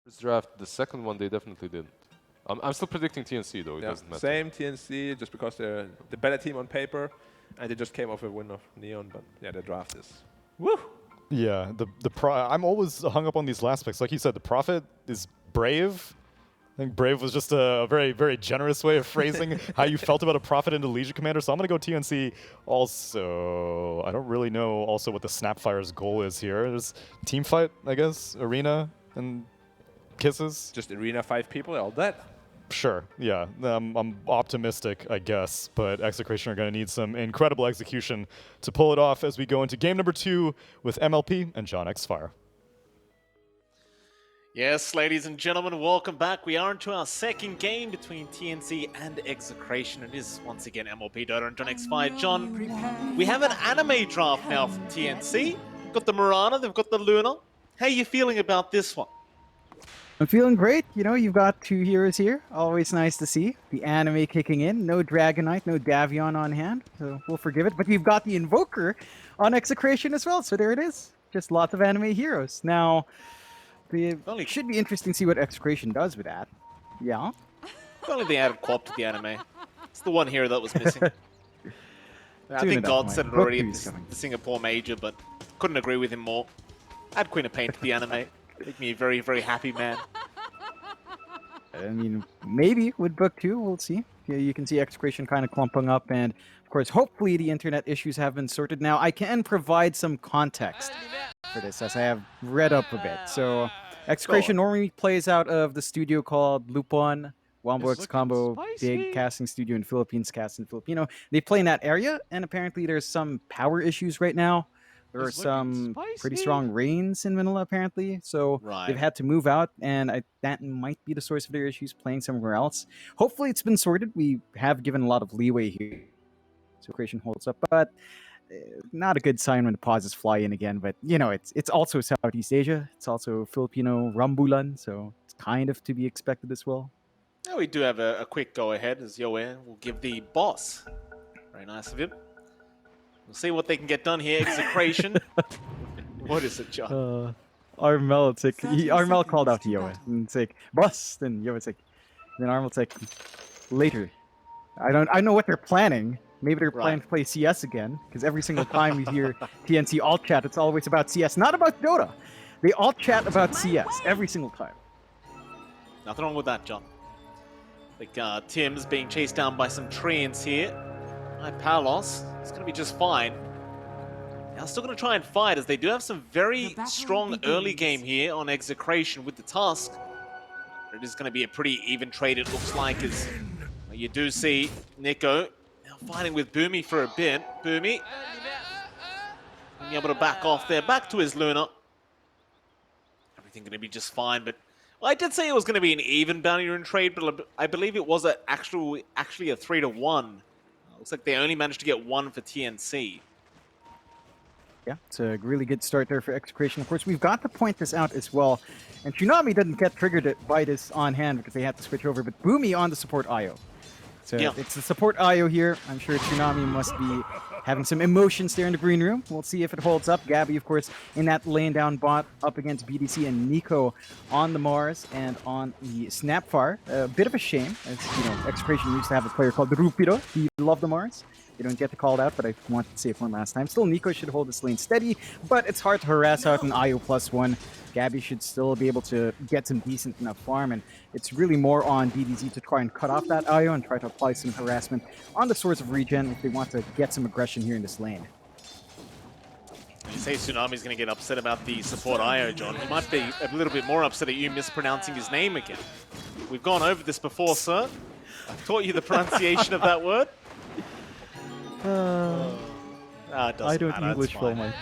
First draft, the second one they definitely didn't. I'm still predicting TNC though, it doesn't matter. Same TNC, just because they're the better team on paper, and they just came off a win of Neon, but yeah, the draft is woo! Yeah, I'm always hung up on these last picks. Like you said, the Prophet is brave. I think brave was just a very, very generous way of phrasing how you felt about a Prophet into Legion Commander. So I'm going to go TNC. Also, I don't really know also what the Snapfire's goal is here. There's team fight, I guess, arena, and kisses. Just arena 5 people, all that. Sure, yeah. I'm optimistic, I guess, but Execration are going to need some incredible execution to pull it off as we go into game number 2 with MLP and John Xfire. Yes, ladies and gentlemen, welcome back. We are into our second game between TNC and Execration. It is once again MLP Dota and John Xfire. John, we have an anime draft now from TNC. We've got the Mirana, they've got the Luna. How are you feeling about this one? I'm feeling great. You know, you've got 2 heroes here. Always nice to see. The anime kicking in. No Dragonite, no Davion on hand, so we'll forgive it. But you've got the Invoker on Execration as well, so there it is. Just lots of anime heroes. Now, it should be interesting to see what Execration does with that. Yeah? If only they added Co-op to the anime. It's the one hero that was missing. I think God said it already at the Singapore Major, but couldn't agree with him more. Add Queen of Pain to the anime. Make me a very, very happy man. I mean, maybe with Book 2, we'll see. Yeah, you can see Execration kind of clumping up, and of course, hopefully the internet issues have been sorted. Now, I can provide some context for this, as I have read up a bit. So, Execration normally plays out of the studio called Lupon, Wombo X Combo, big casting studio in Philippines, cast in Filipino. They play in that area, and apparently there's some power issues right now. There are some pretty strong rains in Manila, apparently, so they've had to move out, and that might be the source of their issues, playing somewhere else. Hopefully it's been sorted. We have given a lot of leeway here, so Creation holds up, but not a good sign when the pauses fly in again. But, you know, it's also Southeast Asia. It's also Filipino Rambulan, so it's kind of to be expected as well. Yeah, we do have a quick go-ahead, as Yoann will give the boss. Very nice of him. We'll see what they can get done here. Execration. What is it, John? Armel, it's like, Armel called out to Yoann, and it's like, boss, then Yoann's like, then Armel's like, later. I know what they're planning. Maybe they're planning to play CS again, because every single time we hear TNC alt chat, it's always about CS, not about Dota. They alt chat about CS every single time. Nothing wrong with that, John. Like Tim's being chased down by some treants here. Palos, it's going to be just fine. Now, still going to try and fight, as they do have some very strong early game here on Execration with the Tusk. It is going to be a pretty even trade, it looks like, as you do see Nico now fighting with Boomy for a bit. Boomy being able to back off there, back to his Luna. Everything going to be just fine, but well, I did say it was going to be an even bounty rune trade, but I believe it was actually a 3-to-1. Looks like they only managed to get 1 for TNC. Yeah, it's a really good start there for Execration. Of course, we've got to point this out as well. And Tsunami didn't get triggered by this on hand because they had to switch over, but Boomy on the support IO. So it's the support IO here. I'm sure Tsunami must be having some emotions there in the green room. We'll see if it holds up. Gabby, of course, in that lane down bot up against BDC, and Nico on the Mars and on the Snapfire. A bit of a shame, as you know, Execration used to have a player called Rupido. He loved the Mars. They don't get to call it out, but I wanted to say it one last time. Still, Nico should hold this lane steady, but it's hard to harass out an IO +1. Gabby should still be able to get some decent enough farm, and it's really more on BDZ to try and cut off that IO and try to apply some harassment on the source of regen if they want to get some aggression here in this lane. You say Tsunami's going to get upset about the support IO, John. He might be a little bit more upset at you mispronouncing his name again. We've gone over this before, sir. I've taught you the pronunciation of that word. I don't English well, Mike.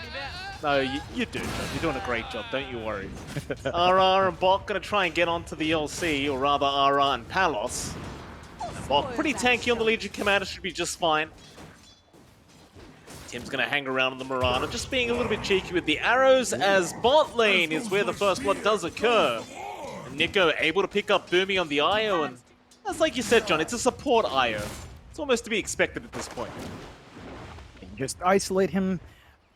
No, you do, John. You're doing a great job, don't you worry. RR and Bok going to try and get onto the LC, or rather RR and Palos. And Bok pretty tanky on the Legion Commander, should be just fine. Tim's going to hang around on the Mirana, just being a little bit cheeky with the arrows, as bot lane is where the first blood does occur. And Nico able to pick up Boomy on the IO, and that's like you said, John, it's a support IO. It's almost to be expected at this point. Just isolate him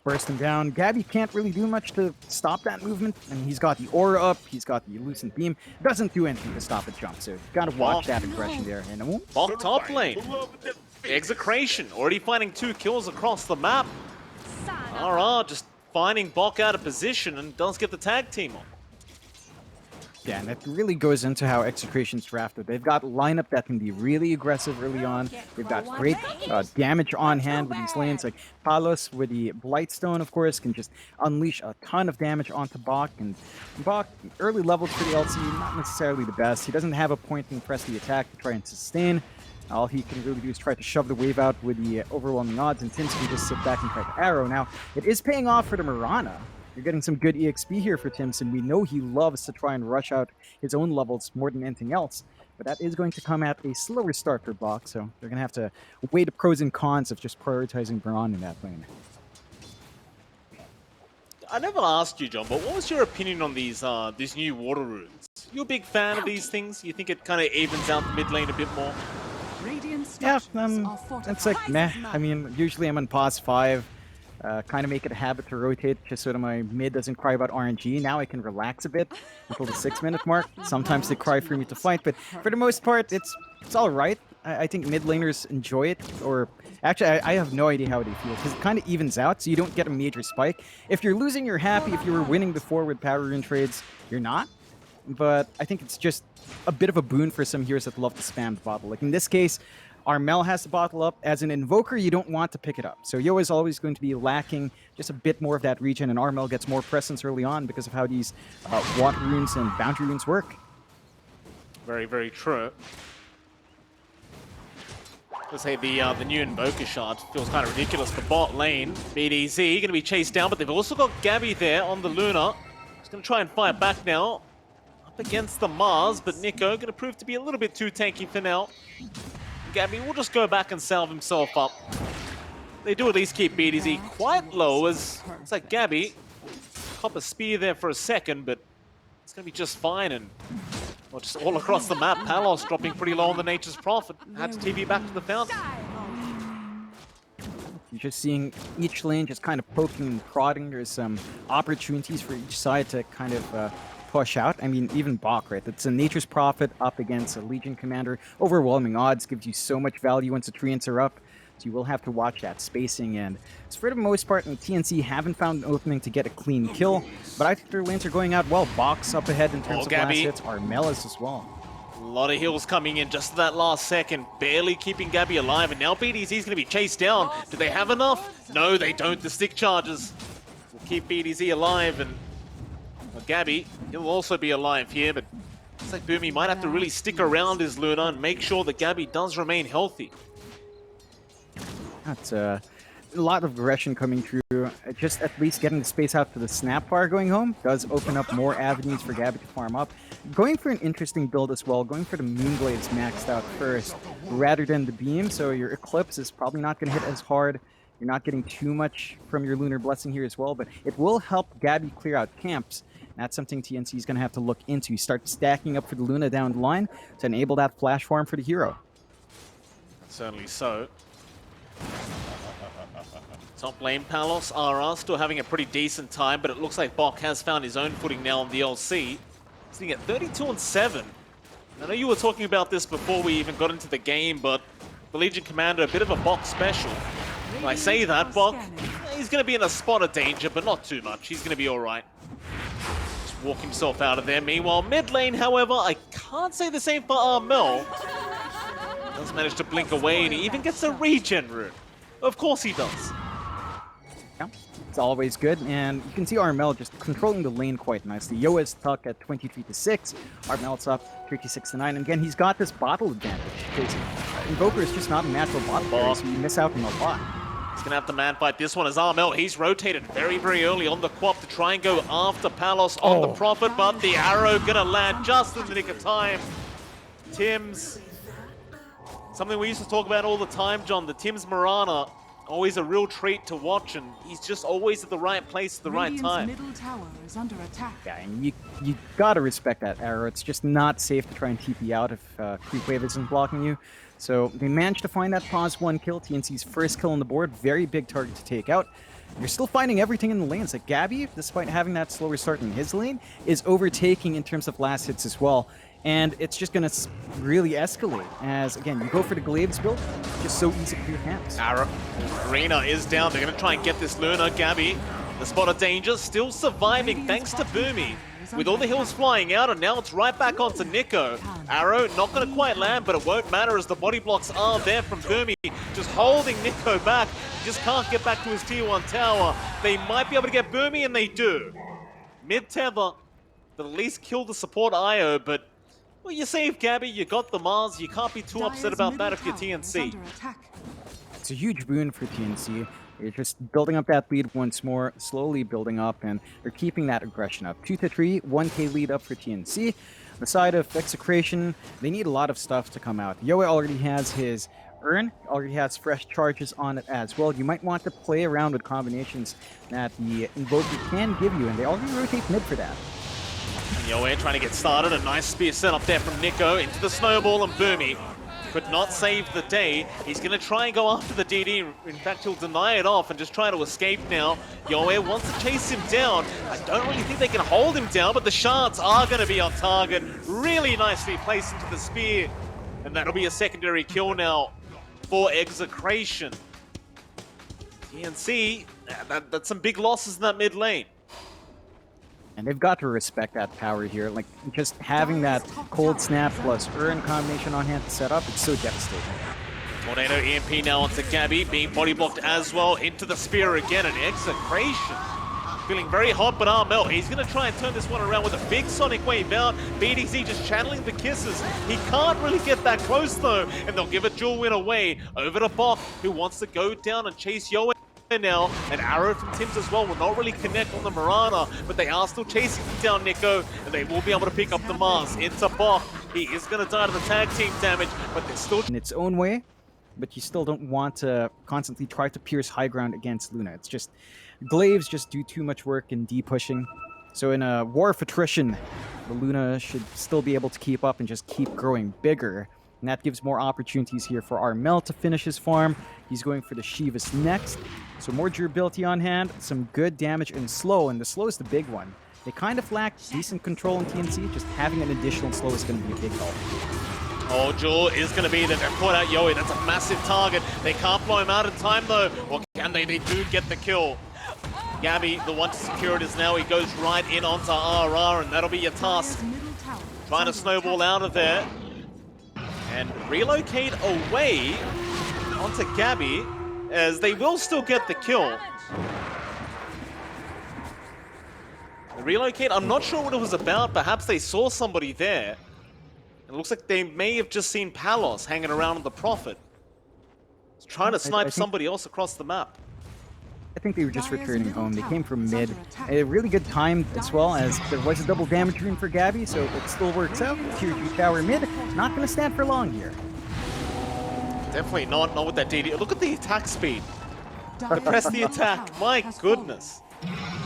burst him down. Gabby can't really do much to stop that movement. I mean, he's got the aura up, he's got the elusive beam. Doesn't do anything to stop a jump, so you gotta watch that aggression there. And Bok top lane. Execration already finding 2 kills across the map. RR just finding Bok out of position and does get the tag team on. yeah, and it really goes into how Execration's drafted. They've got lineup that can be really aggressive early on. They've got great damage on hand with these lanes. Like Palos with the Blightstone, of course, can just unleash a ton of damage onto Bok. And Bok, early levels for the LC, not necessarily the best. He doesn't have a point and press the attack to try and sustain. All he can really do is try to shove the wave out with the overwhelming odds, and Tims can just sit back and try to arrow. Now, it is paying off for the Mirana. You're getting some good EXP here for Tims, and we know he loves to try and rush out his own levels more than anything else. But that is going to come at a slower start for Bok, so they're going to have to weigh the pros and cons of just prioritizing Braun in that lane. I never asked you, John, but what was your opinion on these new water runes? You a big fan of these things? You think it kind of evens out the mid lane a bit more? Yeah, it's like meh. I mean, usually I'm on pause 5. Kind of make it a habit to rotate just so that my mid doesn't cry about RNG. Now I can relax a bit until the 6-minute mark. Sometimes they cry for me to fight, but for the most part, it's all right. I think mid laners enjoy it, or actually, I have no idea how they feel because it kind of evens out, so you don't get a major spike. If you're losing, you're happy. If you were winning before with power rune trades, you're not. But I think it's just a bit of a boon for some heroes that love to spam the bottle. Like in this case, Armel has the bottle up. As an invoker, you don't want to pick it up. So Yo is always going to be lacking just a bit more of that regen, and Armel gets more presence early on because of how these water runes and boundary runes work. Very, very true. Let's say the new Invoker shard feels kind of ridiculous for bot lane. BDZ going to be chased down, but they've also got Gabby there on the Luna. He's going to try and fight back now. Up against the Mars, but Nico going to prove to be a little bit too tanky for now. Gabby will just go back and salve himself up. They do at least keep BDZ quite low, as it's like Gabby cop a spear there for a second, but it's going to be just fine. And well, just all across the map, Palos dropping pretty low on the Nature's Prophet. Had to TV back to the fountain. You're just seeing each lane just kind of poking and prodding. There's some opportunities for each side to kind of push out. I mean, even Bok, right? That's a Nature's Prophet up against a Legion Commander. Overwhelming odds gives you so much value once the treants are up. So you will have to watch that spacing. And for the most part, in TNC haven't found an opening to get a clean kill. But I think their lanes are going out well. Bok's up ahead in terms of last hits. Armelis as well. A lot of heals coming in just at that last second, barely keeping Gabby alive. And now BDZ's going to be chased down. Do they have enough? No, they don't. The stick charges will keep BDZ alive. And well, Gabby, he'll also be alive here, but looks like Boomy might have to really stick around his Luna and make sure that Gabby does remain healthy. That's a lot of aggression coming through. Just at least getting the space out to the snap bar going home does open up more avenues for Gabby to farm up. Going for an interesting build as well, going for the Moonblades maxed out first rather than the beam, so your Eclipse is probably not going to hit as hard. You're not getting too much from your Lunar Blessing here as well, but it will help Gabby clear out camps. That's something TNC is going to have to look into. Start stacking up for the Luna down the line to enable that flash farm for the hero. Certainly so. Top lane, Palos, RR still having a pretty decent time, but it looks like Bok has found his own footing now on the LC. Sitting at 32-7. I know you were talking about this before we even got into the game, but the Legion Commander, a bit of a Bok special. When I say that, Bok, he's going to be in a spot of danger, but not too much. He's going to be all right. Just walk himself out of there. Meanwhile, mid lane, however, I can't say the same for Armel. Does manage to blink away, and he even gets a regen rune. Of course he does. Yeah, it's always good, and you can see Armel just controlling the lane quite nicely. Yo is stuck at 23-6. Armel's up 36-9, and again, he's got this bottle advantage, because Invoker is just not a natural bottle player, so you miss out on a lot. He's going to have to man fight this one as Armel. He's rotated very, very early on the Quap to try and go after Palos on the Prophet, but the arrow going to land just in the nick of time. Tims, something we used to talk about all the time, John, the Tims Mirana, always a real treat to watch, and he's just always at the right place at the right time. Middle tower is under attack. Yeah, and you gotta respect that arrow. It's just not safe to try and TP out if Creep Wave isn't blocking you. So they managed to find that pause 1 kill, TNC's first kill on the board, very big target to take out. You're still finding everything in the lanes. Like Gabby, despite having that slower start in his lane, is overtaking in terms of last hits as well. And it's just going to really escalate as, again, you go for the Glaives build, just so easy for your hands. Arrow. Arena is down. They're going to try and get this Luna. Gabby, the spot of danger, still surviving thanks to Boomy. With all the hills flying out, and now it's right back onto Nico. Arrow not going to quite land, but it won't matter as the body blocks are there from Boomy, just holding Nico back. He just can't get back to his tier 1 tower. They might be able to get Boomy, and they do. Mid-tether, they'll at least kill the support IO, but well, you save Gabby, you got the Mars, you can't be too upset about that if you're TNC. It's a huge boon for TNC. You're just building up that lead once more, slowly building up, and they're keeping that aggression up. 2-3, 1k lead up for TNC. On the side of Execration, they need a lot of stuff to come out. Yoe already has his Urn, already has fresh charges on it as well. You might want to play around with combinations that the Invoker can give you, and they already rotate mid for that. Yoe trying to get started, a nice spear set up there from Nico into the snowball, and Boomy could not save the day. He's going to try and go after the DD. In fact, he'll deny it off and just try to escape now. Yoe wants to chase him down. I don't really think they can hold him down, but the shards are going to be on target. Really nicely placed into the spear. And that'll be a secondary kill now for Execration. TNC, that's some big losses in that mid lane. And they've got to respect that power here. Like, just having that Cold Snap plus Urn combination on hand to set up, it's so devastating. Tornado EMP now onto Gabby, being body blocked as well into the spear again, and Execration feeling very hot, but Armel, he's going to try and turn this one around with a big Sonic Wave out. BDC just channeling the kisses. He can't really get that close though, and they'll give a dual win away over to Bok, who wants to go down and chase Yoe now. An arrow from Tims as well will not really connect on the Mirana, but they are still chasing down Nico, and they will be able to pick up the Mars into Bok. He is going to die to the tag team damage, but they're still In its own way, but you still don't want to constantly try to pierce high ground against Luna. It's just, Glaives just do too much work in D-pushing. So in a war of attrition, the Luna should still be able to keep up and just keep growing bigger. And that gives more opportunities here for Armel to finish his farm. He's going for the Shivas next. So more durability on hand, some good damage and slow, and the slow is the big one. They kind of lack decent control in TNC, just having an additional slow is going to be a big help. Oh, Jewel is going to be there. They've caught out Yoe. That's a massive target. They can't blow him out in time, though. Or can they? They do get the kill. Gabby, the one to secure it is now. He goes right in onto RR, and that'll be your task. Trying to snowball out of there. And relocate away onto Gabby, as they will still get the kill. The relocate, I'm not sure what it was about. Perhaps they saw somebody there. It looks like they may have just seen Palos hanging around on the Prophet. He's trying to snipe somebody else across the map. I think they were just returning home. They came from mid. A really good time as well, as there was a double damage rune for Gabby, so it still works out. Tier 2 tower mid, not going to stand for long here. Definitely not with that DD. Look at the attack speed. To press the attack. My goodness.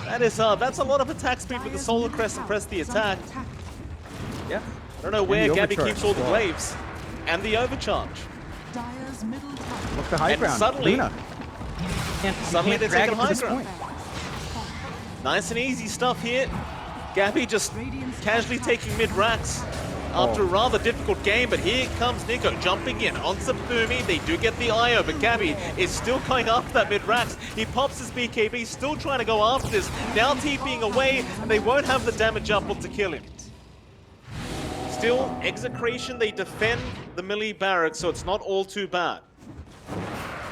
That is that's a lot of attack speed with the Solar Crest and press the attack. Yeah. I don't know where Gabby keeps all the waves. And the overcharge. Look the high And ground. suddenly- Luna. Suddenly they're drag taking it to high this ground. point. Nice and easy stuff here. Gabby just casually taking mid-racks after a rather difficult game, but here comes Nico jumping in onto Boomy. They do get the IO, but Gabby is still going after that mid-racks. He pops his BKB, still trying to go after this. Now TPing away, and they won't have the damage up to kill him. Still, Execration, they defend the melee barracks, so it's not all too bad.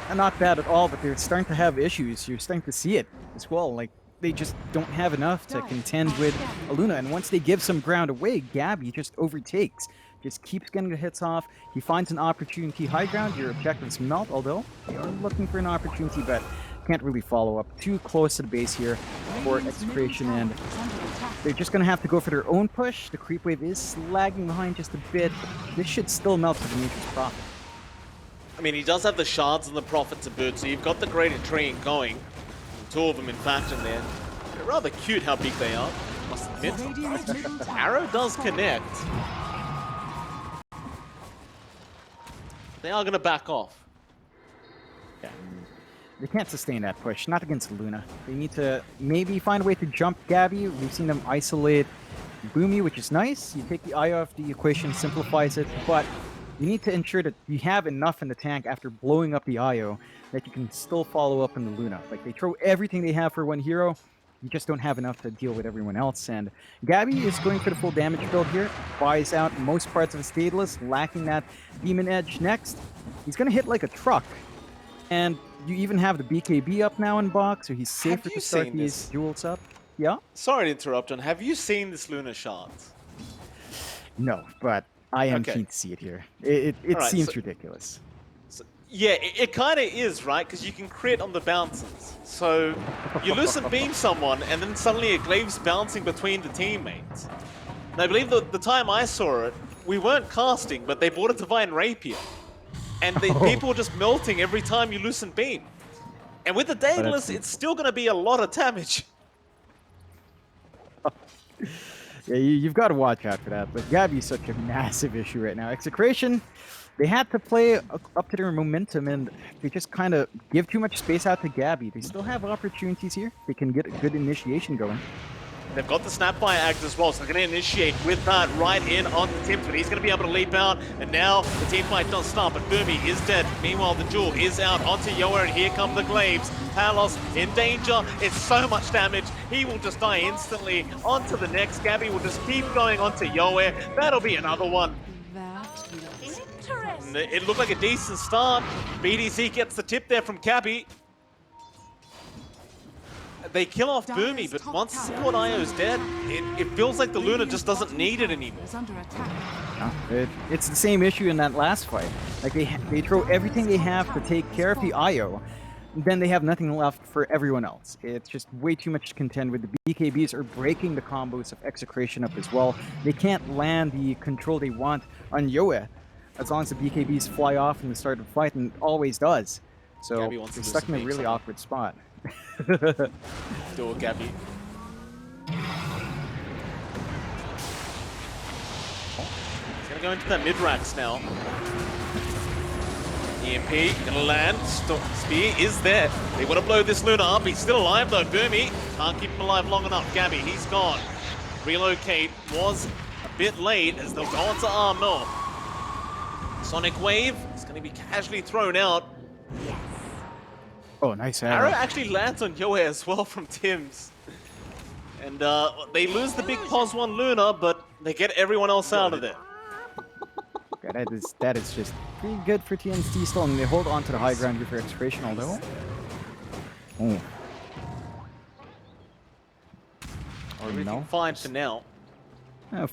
And not bad at all, but they're starting to have issues. You're starting to see it as well. Like, they just don't have enough to contend with Luna. And once they give some ground away, Gabby just overtakes. Just keeps getting the hits off. He finds an opportunity high ground. Your objectives melt, although they are looking for an opportunity, but can't really follow up. Too close to the base here for Execration, and they're just going to have to go for their own push. The creep wave is lagging behind just a bit. This should still melt for Dimitri's Prophet. I mean, he does have the shards and the Prophet to boot, so you've got the Greater Tree going. Two of them, in fact, in there. They're rather cute how big they are, must admit. Arrow does connect. They are going to back off. Yeah. They can't sustain that push, not against Luna. They need to maybe find a way to jump Gabby. We've seen them isolate Boomy, which is nice. You take the eye off the equation, simplifies it, but you need to ensure that you have enough in the tank after blowing up the IO that you can still follow up in the Luna. Like, they throw everything they have for one hero, you just don't have enough to deal with everyone else. And Gabby is going for the full damage build here, buys out most parts of his Daedalus, lacking that Demon Edge next. He's going to hit like a truck. And you even have the BKB up now in box, so he's safer to start these duels up. Yeah? Sorry to interrupt, John. Have you seen this Luna shard? No, but I am Okay. keen to see it here. It Alright, seems ridiculous. So, yeah, it kind of is, right? Because you can crit on the bounces. So you Lucent Beam someone, and then suddenly it glaives bouncing between the teammates. And I believe the time I saw it, we weren't casting, but they bought a Divine Rapier. And people were just melting every time you Lucent Beam. And with the Daedalus, it's still going to be a lot of damage. Yeah, you've got to watch out for that. But Gabby's such a massive issue right now. Execration, they had to play up to their momentum, and they just kind of give too much space out to Gabby. They still have opportunities here. They can get a good initiation going. They've got the Snapfire Act as well, so they're going to initiate with that right in on the Tims, but he's going to be able to leap out, and now the team fight does start, but Boomy is dead. Meanwhile, the Jewel is out onto Yoa, and here come the Glaives. Palos in danger. It's so much damage. He will just die instantly. On to the next. Gabby will just keep going onto Yoa. That'll be another one. That looks And it looked like a decent start. BDC gets the tip there from Gabby. They kill off Boomy, but once support IO's dead, it feels like the Luna just doesn't need it anymore. is under attack. It's the same issue in that last fight. Like, they throw everything they have to take care of the IO, then they have nothing left for everyone else. It's just way too much to contend with. The BKBs are breaking the combos of Execration up as well. They can't land the control they want on Yoa as long as the BKBs fly off in the start of the fight, and it always does. So Gabby wants to they're stuck in a Lucent Beam really someone. awkward spot. Do it, Gabby. He's gonna go into the mid-racks now. EMP gonna land. Spear is there. They want to blow this Luna up. He's still alive though. Boomy can't keep him alive long enough. Gabby, he's gone. Relocate was a bit late as they'll go onto Armor. Sonic Wave is going to be casually thrown out. Oh, nice Arrow arrow. actually lands on Yoa as well from Tims. And they lose the big Pos 1 Luna, but they get everyone else out of there. Yeah, that is just pretty good for TNC still, and they hold on to the high ground here for Execration, although. Oh. Or Everything no. fine for now.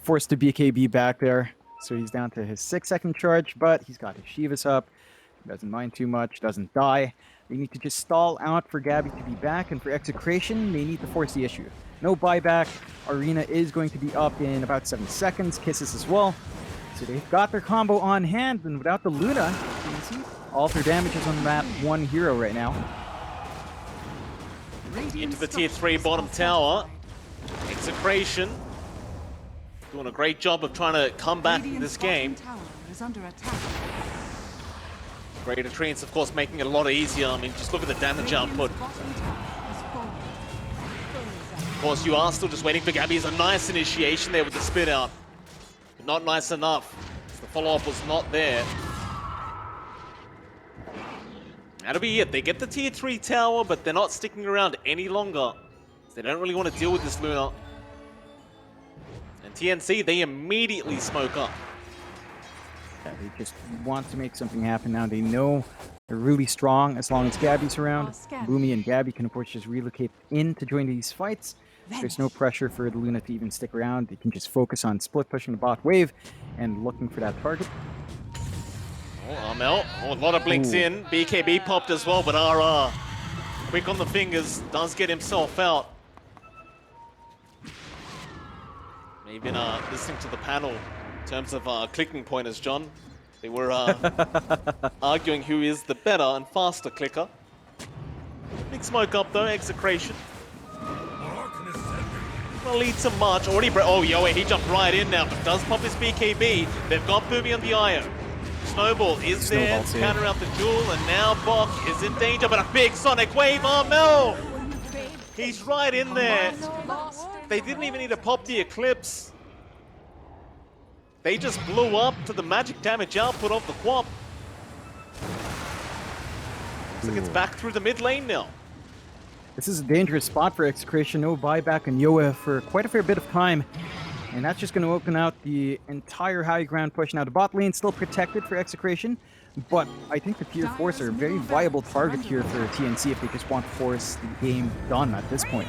Forced to BKB back there, so he's down to his 6-second charge, but he's got his Shivas up. Doesn't mind too much, doesn't die. They need to just stall out for Gabby to be back, and for Execration, they need to force the issue. No buyback. Arena is going to be up in about 7 seconds. Kisses as well. So they've got their combo on hand, and without the Luna, you can see all their damage is on that one hero right now. Into the tier 3 bottom tower. Execration doing a great job of trying to come back in this game. Tower is under attack. Greater Treants, of course, making it a lot easier. I mean, just look at the damage output. Bottom tower has fallen. Of course, you are still just waiting for Gabby. It's a nice initiation there with the spit out. But not nice enough. The follow-up was not there. That'll be it. They get the tier 3 tower, but they're not sticking around any longer. They don't really want to deal with this Luna. And TNC, they immediately smoke up. Yeah, they just want to make something happen now. They know they're really strong as long as Gabby's around. Boomy and Gabby can, of course, just relocate in to join these fights. There's no pressure for the Luna to even stick around. They can just focus on split pushing the bot wave and looking for that target. Oh, Armel. Oh, a lot of blinks in. BKB popped as well, but RR, quick on the fingers, does get himself out. Maybe listening to the panel in terms of clicking pointers, John. They were arguing who is the better and faster clicker. Big smoke up though, Execration. Gonna lead to March. Already oh, Yoa, he jumped right in now, but does pop his BKB. They've got Boomy on the IO. Snowball is there Snowball to save. counter out the duel, and now Bok is in danger, but a big Sonic Wave. Oh no! He's right in there. They didn't even need to pop the Eclipse. They just blew up to the magic damage output of the Quap. Looks like it's back through the mid lane now. This is a dangerous spot for Execration. No buyback on Yoa for quite a fair bit of time. And that's just going to open out the entire high ground push. Now, the bot lane still protected for Execration, but I think the tier 4s are a very viable target here for TNC if they just want to force the game done at this point.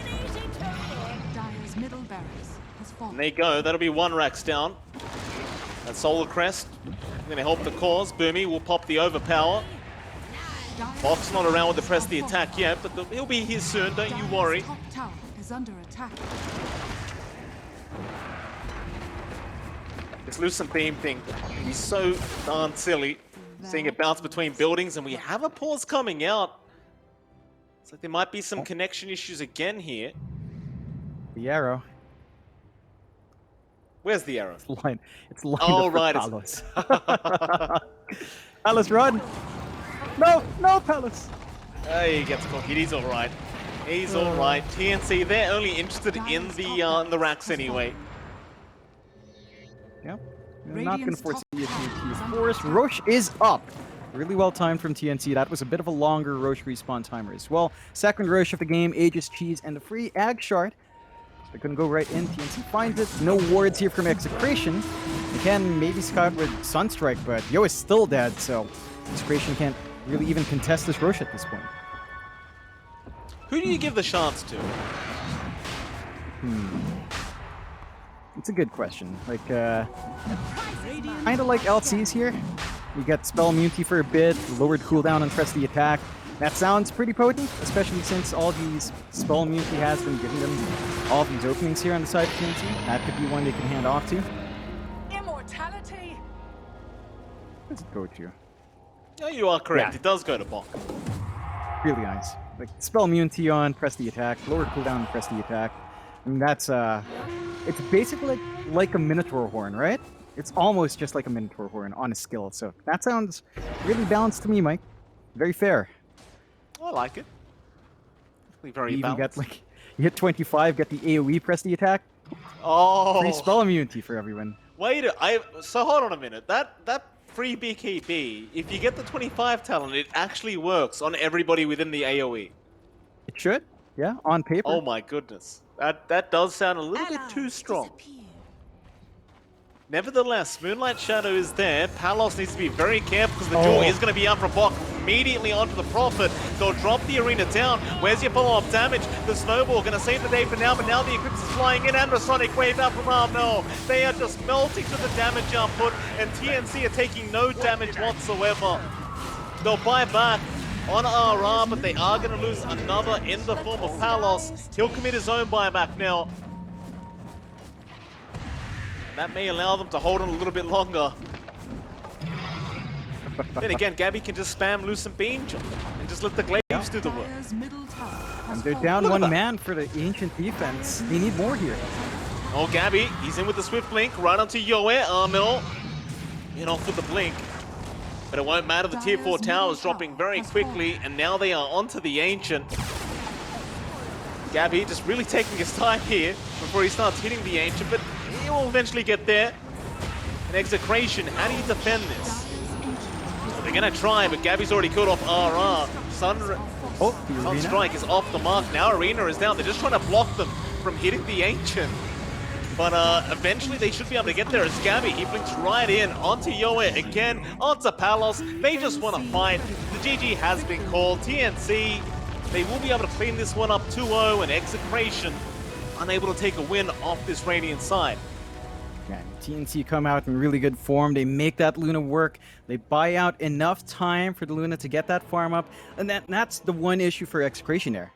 Dire's middle barracks has fallen. And there you go, that'll be one racks down. That Solar Crest, gonna help the cause. Boomy will pop the overpower. Bok's not around with the press the attack yet, but he'll be here soon, don't you worry. Top tower is under attack. This Lucent Beam thing is so darn silly. Seeing it bounce between buildings, and we have a pause coming out. It's like there might be some connection issues again here. The arrow. Where's the arrow? It's lined Oh, up for right, Palos. Palos, run! No, no, Palos! He gets cookied. He's all right. He's all right. TNC, they're only interested in the racks anyway. Yep. We're not going to Radiant's force top you tower is to under force. attack. Roche is up. Really well timed from TNC. That was a bit of a longer Roche respawn timer as well. Second Roche of the game, Aegis Cheese, and the free Ag Shard. They're going to go right in. TNC finds it. No wards here from Execration. They can maybe scout with Sunstrike, but Yo is still dead, so Execration can't really even contest this Roche at this point. Who do you give the chance to? It's a good question. Like, kind of like LCs here. You get spell immunity for a bit, lowered cooldown and press the attack. That sounds pretty potent, especially since all these spell immunity has been giving them all these openings here on the side of TNC. That could be one they can hand off to. Immortality. Where's it go to? No, you are correct. Yeah. It does go to Bok. Really nice. Like, spell immunity on, press the attack, lower cooldown and press the attack. I mean, that's, it's basically like a Minotaur Horn, right? It's almost just like a Minotaur Horn on a skill, so that sounds really balanced to me, Mike. Very fair. I like it. Definitely very You even balanced. get, like, you hit 25, get the AoE, press the attack. Oh, Free spell immunity for everyone. wait! So hold on a minute. That free BKB, if you get the 25 talent, it actually works on everybody within the AOE. It should, yeah, on paper. Oh my goodness, that does sound a little bit too strong. Nevertheless, Moonlight Shadow is there. Palos needs to be very careful because the duel is going to be up for Bok immediately onto the Prophet. They'll drop the arena down. Where's your follow-up damage? The Snowball going to save the day for now, but now the Eclipse is flying in and the Sonic Wave out from Armel. They are just melting to the damage output, and TNC are taking no damage whatsoever. They'll buy back on RR, but they are going to lose another in the form of Palos. He'll commit his own buyback now. That may allow them to hold on a little bit longer. Then again, Gabby can just spam Lucent Beam jump and just let the Glaives do the work. Dire's middle tower has And they're fallen. down Look at one that. man for the Ancient defense. They need more here. Oh, Gabby, he's in with the Swift Blink, right onto Yoe. Armel in off with the Blink. But it won't matter, the tier 4 tower is dropping very quickly, and now they are onto the Ancient. Gabby just really taking his time here before he starts hitting the Ancient, but he will eventually get there. An Execration, how do you defend this? Well, they're gonna try, but Gabby's already killed off RR. Oh, the arena. Sunstrike is off the mark. Now Arena is down. They're just trying to block them from hitting the Ancient. But eventually they should be able to get there as Gabby. He blinks right in onto Yoe again, onto Palos. They just want to fight. The GG has been called. TNC, they will be able to clean this one up 2-0, and Execration unable to take a win off this Radiant side. Yeah, TNC come out in really good form. They make that Luna work. They buy out enough time for the Luna to get that farm up. And that's the one issue for Execration there.